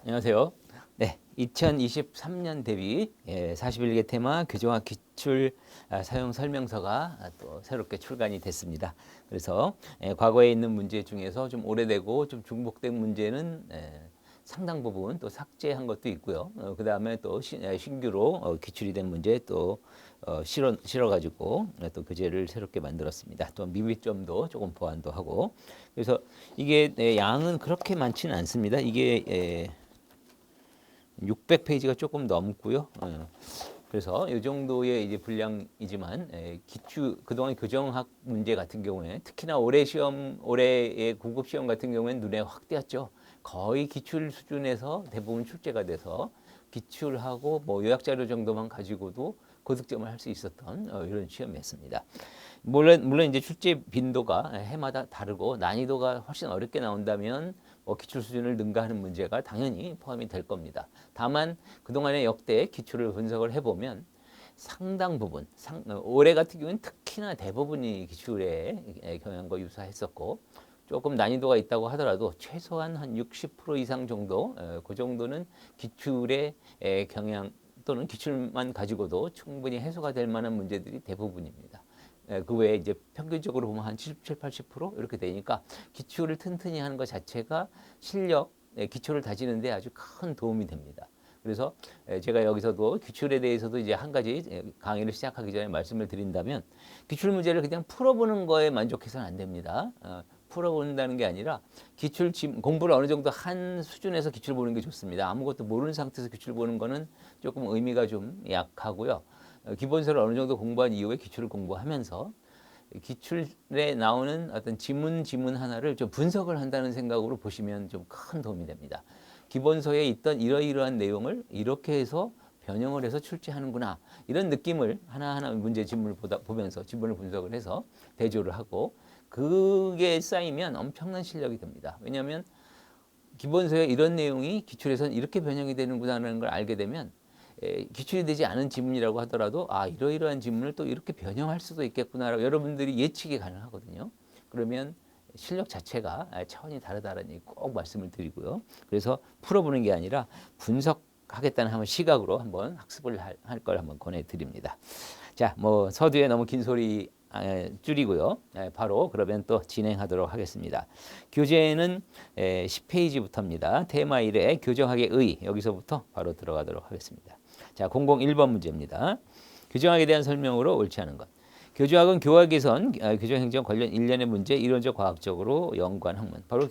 안녕하세요. 네, 2023년 대비 41개 테마 교정학 기출 사용 설명서가 또 새롭게 출간이 됐습니다. 그래서 과거에 있는 문제 중에서 좀 오래되고 좀 중복된 문제는 상당 부분 또 삭제한 것도 있고요. 그 다음에 또 신규로 기출이 된 문제 또 실어가지고 또 교재를 새롭게 만들었습니다. 또 미비점도 조금 보완도 하고. 그래서 이게 양은 그렇게 많지는 않습니다. 이게 600페이지가 조금 넘고요. 그래서 이 정도의 이제 분량이지만 그동안 교정학 문제 같은 경우에 특히나 올해의 구급 시험 같은 경우에는 눈에 확 띄었죠. 거의 기출 수준에서 대부분 출제가 돼서 기출하고 뭐 요약 자료 정도만 가지고도 고득점을 할 수 있었던 이런 시험이었습니다. 물론 이제 출제 빈도가 해마다 다르고 난이도가 훨씬 어렵게 나온다면 기출 수준을 능가하는 문제가 당연히 포함이 될 겁니다. 다만 그동안의 역대 기출을 분석을 해보면 상당 부분, 올해 같은 경우는 특히나 대부분이 기출의 경향과 유사했었고 조금 난이도가 있다고 하더라도 최소한 한 60% 이상 정도, 그 정도는 기출의 경향 또는 기출만 가지고도 충분히 해소가 될 만한 문제들이 대부분입니다. 그 외에 이제 평균적으로 보면 한 77, 80% 이렇게 되니까 기출을 튼튼히 하는 것 자체가 실력, 기초를 다지는데 아주 큰 도움이 됩니다. 그래서 제가 여기서도 기출에 대해서도 이제 한 가지 강의를 시작하기 전에 말씀을 드린다면 기출 문제를 그냥 풀어보는 거에 만족해서는 안 됩니다. 풀어본다는 게 아니라 공부를 어느 정도 한 수준에서 기출 보는 게 좋습니다. 아무것도 모르는 상태에서 기출 보는 거는 조금 의미가 좀 약하고요. 기본서를 어느 정도 공부한 이후에 기출을 공부하면서 기출에 나오는 어떤 지문 하나를 좀 분석을 한다는 생각으로 보시면 좀 큰 도움이 됩니다. 기본서에 있던 이러이러한 내용을 이렇게 해서 변형을 해서 출제하는구나 이런 느낌을 하나하나 문제 지문을 보면서 지문을 분석을 해서 대조를 하고 그게 쌓이면 엄청난 실력이 됩니다. 왜냐하면 기본서에 이런 내용이 기출에서는 이렇게 변형이 되는구나라는 걸 알게 되면 기출이 되지 않은 지문이라고 하더라도 이러이러한 지문을 또 이렇게 변형할 수도 있겠구나 여러분들이 예측이 가능하거든요. 그러면 실력 자체가 차원이 다르다는 얘기 꼭 말씀을 드리고요. 그래서 풀어보는 게 아니라 분석하겠다는 한번 시각으로 한번 학습을 할 걸 한번 권해드립니다. 자, 뭐 서두에 너무 긴 소리 줄이고요. 바로 그러면 또 진행하도록 하겠습니다. 교재는 10페이지부터입니다. 테마 1의 교정학의 의 여기서부터 바로 들어가도록 하겠습니다. 자, 001번 문제입니다. 교정학에 대한 설명으로 옳지 않은 것. 교정학은 교학 개선, 교정행정 관련 일련의 문제, 이론적 과학적으로 연구한 학문. 바로